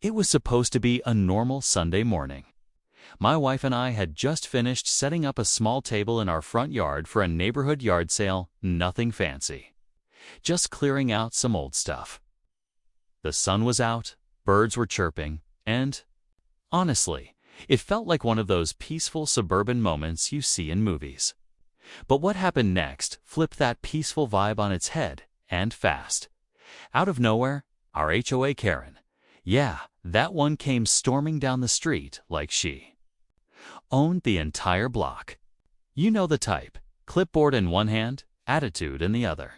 It was supposed to be a normal Sunday morning. My wife and I had just finished setting up a small table in our front yard for a neighborhood yard sale, nothing fancy. Just clearing out some old stuff. The sun was out, birds were chirping, and, honestly, it felt like one of those peaceful suburban moments you see in movies. But what happened next flipped that peaceful vibe on its head, and fast. Out of nowhere, our HOA Karen, yeah, that one came storming down the street like she owned the entire block. You know the type, clipboard in one hand, attitude in the other.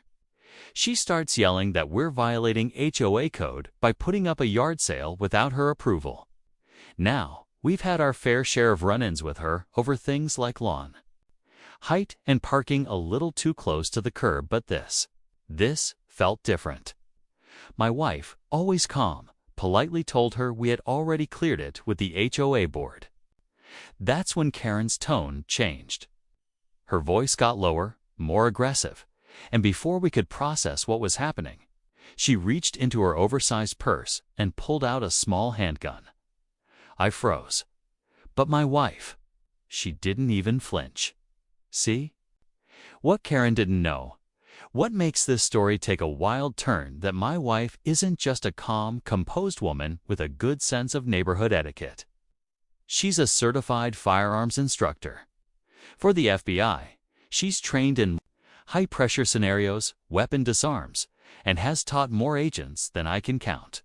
She starts yelling that we're violating HOA code by putting up a yard sale without her approval. Now, we've had our fair share of run-ins with her over things like lawn height and parking a little too close to the curb, but this felt different. My wife, always calm, politely told her we had already cleared it with the HOA board. That's when Karen's tone changed. Her voice got lower, more aggressive, and before we could process what was happening, she reached into her oversized purse and pulled out a small handgun. I froze. But my wife, she didn't even flinch. See? What Karen didn't know, what makes this story take a wild turn, that my wife isn't just a calm, composed woman with a good sense of neighborhood etiquette. She's a certified firearms instructor. For the FBI, she's trained in high-pressure scenarios, weapon disarms, and has taught more agents than I can count.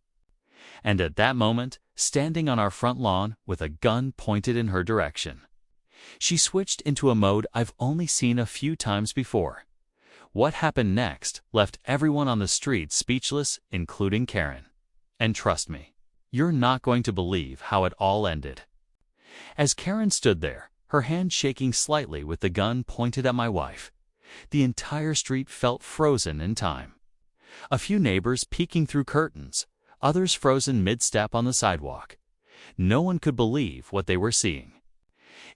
And at that moment, standing on our front lawn with a gun pointed in her direction, she switched into a mode I've only seen a few times before. What happened next left everyone on the street speechless, including Karen. And trust me, you're not going to believe how it all ended. As Karen stood there, her hand shaking slightly with the gun pointed at my wife, the entire street felt frozen in time. A few neighbors peeking through curtains, others frozen mid-step on the sidewalk. No one could believe what they were seeing.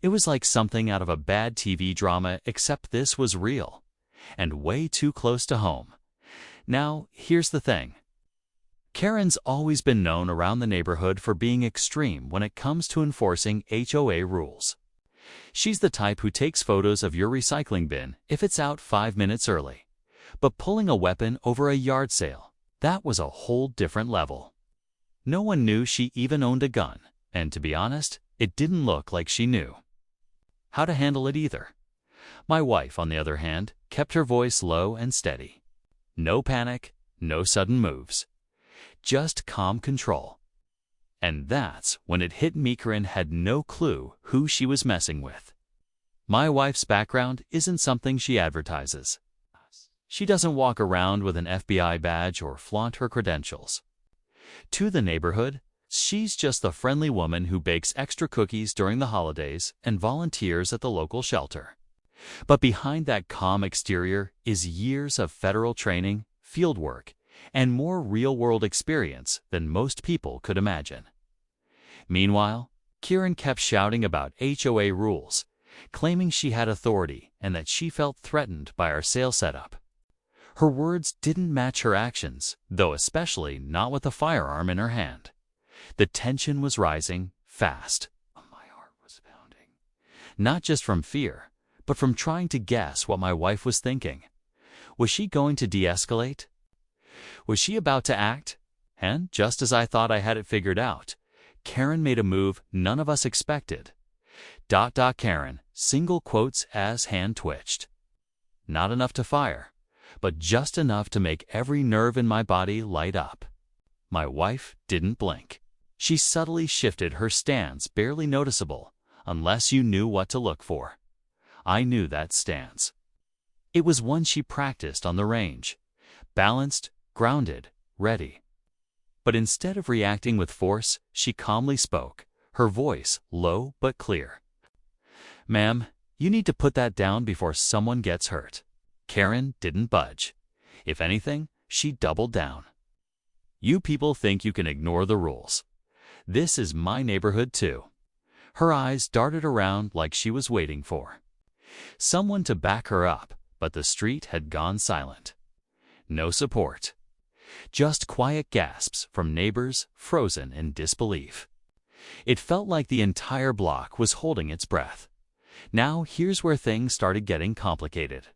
It was like something out of a bad TV drama, except this was real, and way too close to home. Now, here's the thing. Karen's always been known around the neighborhood for being extreme when it comes to enforcing HOA rules. She's the type who takes photos of your recycling bin if it's out 5 minutes early. But pulling a weapon over a yard sale, that was a whole different level. No one knew she even owned a gun, and to be honest, it didn't look like she knew how to handle it either. My wife, on the other hand, kept her voice low and steady. No panic, no sudden moves. Just calm control. And that's when it hit me. Karen had no clue who she was messing with. My wife's background isn't something she advertises. She doesn't walk around with an FBI badge or flaunt her credentials. To the neighborhood, she's just the friendly woman who bakes extra cookies during the holidays and volunteers at the local shelter. But behind that calm exterior is years of federal training, field work, and more real-world experience than most people could imagine. Meanwhile, Karen kept shouting about HOA rules, claiming she had authority and that she felt threatened by our sale setup. Her words didn't match her actions, though especially not with a firearm in her hand. The tension was rising fast. My heart was pounding. Not just from fear, but from trying to guess what my wife was thinking. Was she going to de-escalate? Was she about to act? And just as I thought I had it figured out, Karen made a move none of us expected. Karen, single quotes as hand twitched. Not enough to fire, but just enough to make every nerve in my body light up. My wife didn't blink. She subtly shifted her stance, barely noticeable, unless you knew what to look for. I knew that stance. It was one she practiced on the range. Balanced, grounded, ready. But instead of reacting with force, she calmly spoke, her voice low but clear. "Ma'am, you need to put that down before someone gets hurt." Karen didn't budge. If anything, she doubled down. "You people think you can ignore the rules. This is my neighborhood too." Her eyes darted around like she was waiting for someone to back her up, but the street had gone silent. No support. Just quiet gasps from neighbors frozen in disbelief. It felt like the entire block was holding its breath. Now here's where things started getting complicated.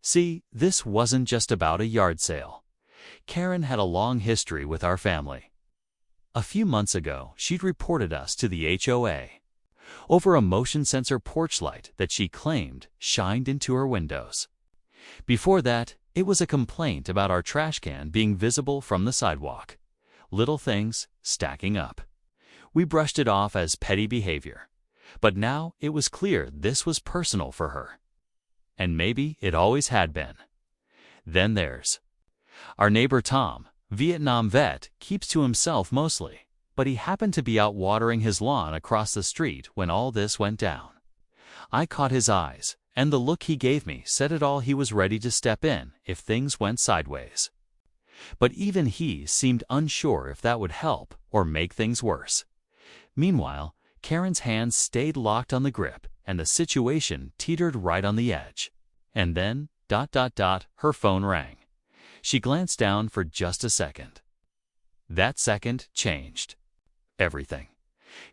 See, this wasn't just about a yard sale. Karen had a long history with our family. A few months ago, she'd reported us to the HOA over a motion sensor porch light that she claimed shined into her windows. Before that, it was a complaint about our trash can being visible from the sidewalk. Little things stacking up. We brushed it off as petty behavior. But now it was clear this was personal for her. And maybe it always had been. Then there's our neighbor Tom, Vietnam vet, keeps to himself mostly, but he happened to be out watering his lawn across the street when all this went down. I caught his eyes, and the look he gave me said it all. He was ready to step in if things went sideways. But even he seemed unsure if that would help or make things worse. Meanwhile, Karen's hands stayed locked on the grip, and the situation teetered right on the edge. And then, her phone rang. She glanced down for just a second. That second changed everything.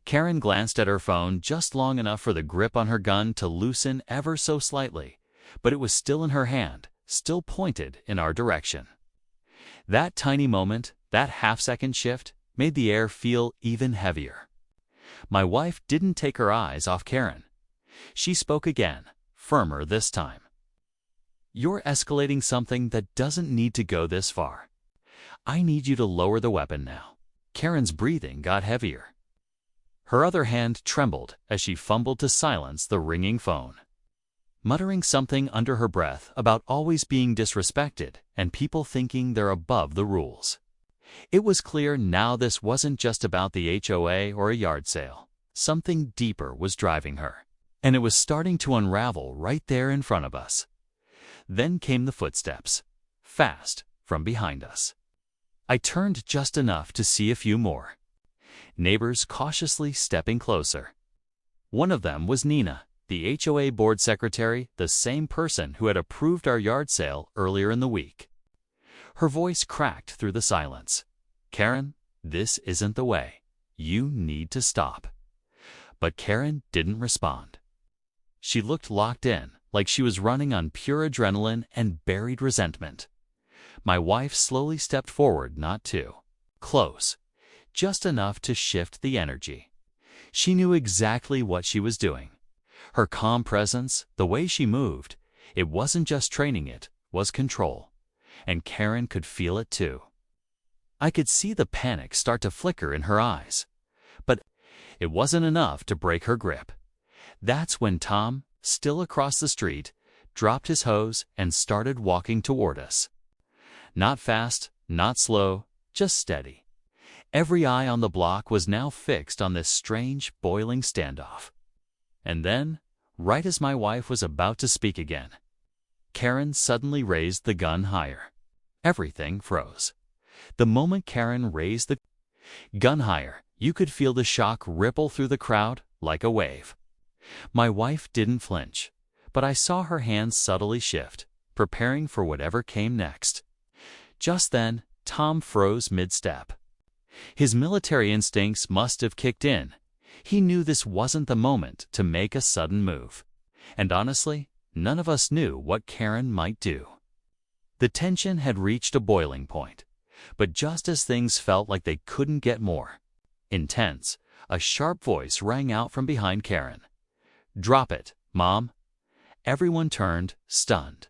Karen glanced at her phone just long enough for the grip on her gun to loosen ever so slightly, but it was still in her hand, still pointed in our direction. That tiny moment, that half-second shift, made the air feel even heavier. My wife didn't take her eyes off Karen. She spoke again, firmer this time. "You're escalating something that doesn't need to go this far. I need you to lower the weapon now." Karen's breathing got heavier. Her other hand trembled as she fumbled to silence the ringing phone, muttering something under her breath about always being disrespected and people thinking they're above the rules. It was clear now this wasn't just about the HOA or a yard sale. Something deeper was driving her, and it was starting to unravel right there in front of us. Then came the footsteps, fast, from behind us. I turned just enough to see a few more. Neighbors cautiously stepping closer. One of them was Nina, the HOA board secretary, the same person who had approved our yard sale earlier in the week. Her voice cracked through the silence. "Karen, this isn't the way. You need to stop." But Karen didn't respond. She looked locked in, like she was running on pure adrenaline and buried resentment. My wife slowly stepped forward, not too close, just enough to shift the energy. She knew exactly what she was doing. Her calm presence, the way she moved, it wasn't just training, it was control. And Karen could feel it too. I could see the panic start to flicker in her eyes. But it wasn't enough to break her grip. That's when Tom, still across the street, dropped his hose and started walking toward us. Not fast, not slow, just steady. Every eye on the block was now fixed on this strange, boiling standoff. And then, right as my wife was about to speak again, Karen suddenly raised the gun higher. Everything froze. The moment Karen raised the gun higher, you could feel the shock ripple through the crowd like a wave. My wife didn't flinch, but I saw her hands subtly shift, preparing for whatever came next. Just then, Tom froze mid-step. His military instincts must have kicked in. He knew this wasn't the moment to make a sudden move. And honestly, none of us knew what Karen might do. The tension had reached a boiling point, but just as things felt like they couldn't get more intense, a sharp voice rang out from behind Karen. "Drop it, Mom." Everyone turned, stunned.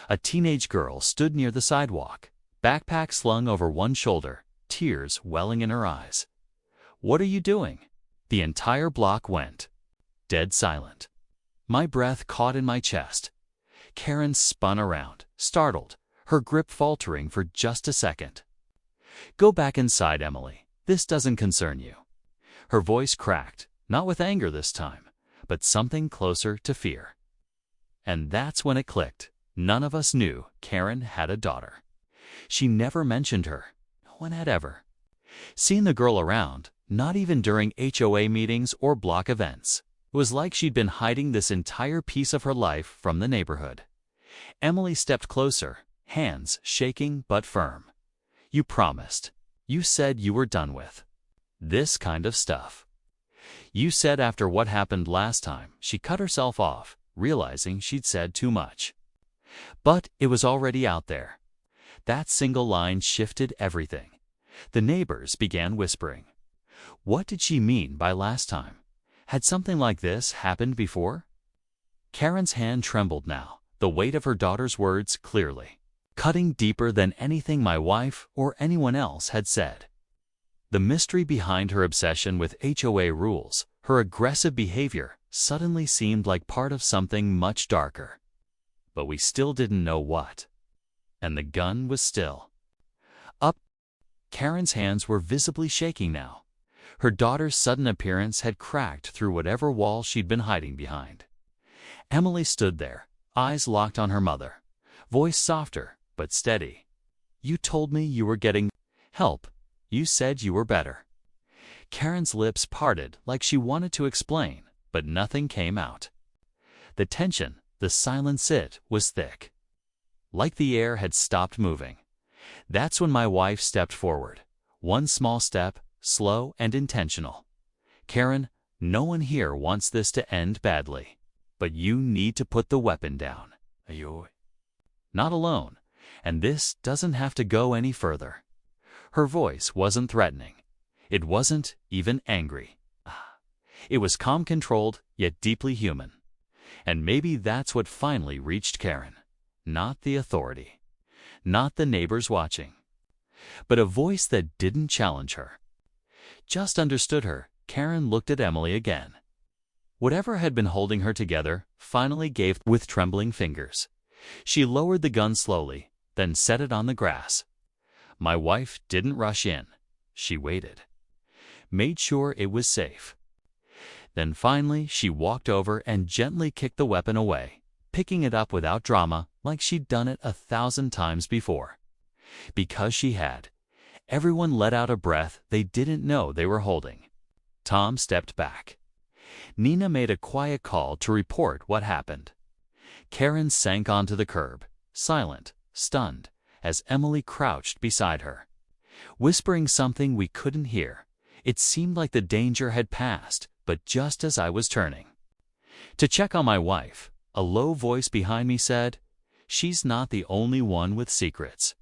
A teenage girl stood near the sidewalk, backpack slung over one shoulder, tears welling in her eyes. "What are you doing?" The entire block went dead silent. My breath caught in my chest. Karen spun around, startled, her grip faltering for just a second. "Go back inside, Emily. This doesn't concern you." Her voice cracked, not with anger this time, but something closer to fear. And that's when it clicked. None of us knew Karen had a daughter. She never mentioned her. No one had ever seen the girl around, not even during HOA meetings or block events. It was like she'd been hiding this entire piece of her life from the neighborhood. Emily stepped closer, hands shaking but firm. You promised. You said you were done with this kind of stuff. You said after what happened last time, she cut herself off, realizing she'd said too much. But it was already out there. That single line shifted everything. The neighbors began whispering. What did she mean by last time? Had something like this happened before? Karen's hand trembled now, the weight of her daughter's words clearly, cutting deeper than anything my wife or anyone else had said. The mystery behind her obsession with HOA rules, her aggressive behavior, suddenly seemed like part of something much darker. But we still didn't know what. And the gun was still up. Karen's hands were visibly shaking now. Her daughter's sudden appearance had cracked through whatever wall she'd been hiding behind. Emily stood there, eyes locked on her mother, voice softer but steady. You told me you were getting help. You said you were better. Karen's lips parted like she wanted to explain, but nothing came out. The tension, the silent sit, was thick. Like the air had stopped moving. That's when my wife stepped forward. One small step, slow and intentional. Karen, no one here wants this to end badly. But you need to put the weapon down. Are you not alone? And this doesn't have to go any further. Her voice wasn't threatening. It wasn't even angry. It was calm, controlled, yet deeply human. And maybe that's what finally reached Karen. Not the authority. Not the neighbors watching. But a voice that didn't challenge her. Just understood her. Karen looked at Emily again. Whatever had been holding her together finally gave with trembling fingers. She lowered the gun slowly, then set it on the grass. My wife didn't rush in. She waited. Made sure it was safe. Then finally she walked over and gently kicked the weapon away, picking it up without drama like she'd done it 1,000 times before. Because she had. Everyone let out a breath they didn't know they were holding. Tom stepped back. Nina made a quiet call to report what happened. Karen sank onto the curb, silent, stunned, as Emily crouched beside her. Whispering something we couldn't hear. It seemed like the danger had passed, but just as I was turning to check on my wife, a low voice behind me said, "She's not the only one with secrets."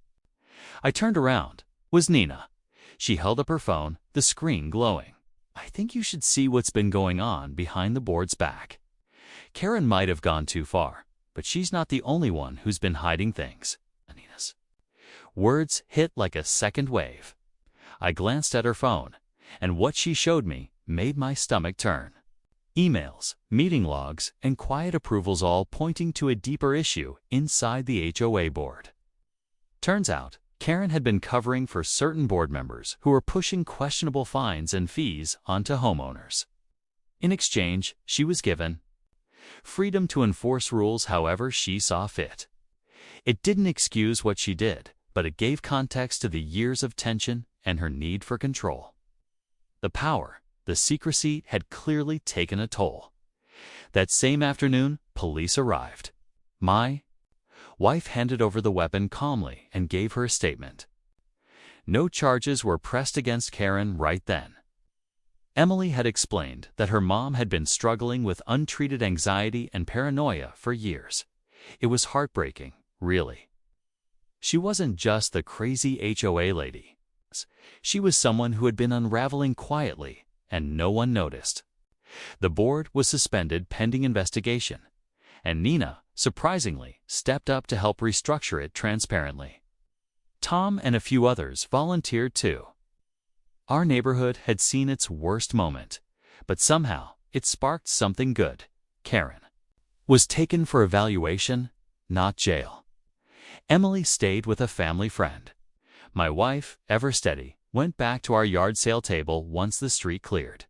I turned around. Was Nina. She held up her phone, the screen glowing. I think you should see what's been going on behind the board's back. Karen might have gone too far, but she's not the only one who's been hiding things. Nina's words hit like a second wave. I glanced at her phone, and what she showed me made my stomach turn. Emails, meeting logs, and quiet approvals all pointing to a deeper issue inside the HOA board. Turns out, Karen had been covering for certain board members who were pushing questionable fines and fees onto homeowners. In exchange, she was given freedom to enforce rules however she saw fit. It didn't excuse what she did, but it gave context to the years of tension and her need for control. The power, the secrecy had clearly taken a toll. That same afternoon, police arrived. My wife handed over the weapon calmly and gave her a statement. No charges were pressed against Karen right then. Emily had explained that her mom had been struggling with untreated anxiety and paranoia for years. It was heartbreaking, really. She wasn't just the crazy HOA lady. She was someone who had been unraveling quietly, and no one noticed. The board was suspended pending investigation, and Nina, surprisingly, stepped up to help restructure it transparently. Tom and a few others volunteered too. Our neighborhood had seen its worst moment, but somehow it sparked something good. Karen was taken for evaluation, not jail. Emily stayed with a family friend. My wife, ever steady, went back to our yard sale table once the street cleared.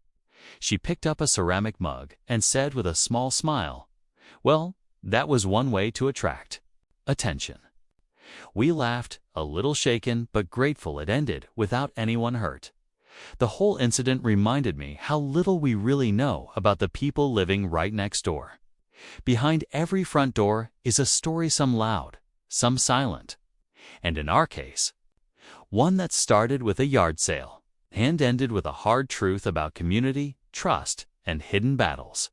She picked up a ceramic mug and said with a small smile, "Well, that was one way to attract attention." We laughed, a little shaken but grateful it ended without anyone hurt. The whole incident reminded me how little we really know about the people living right next door. Behind every front door is a story, some loud, some silent. And in our case, One that started with a yard sale and ended with a hard truth about community, trust, and hidden battles.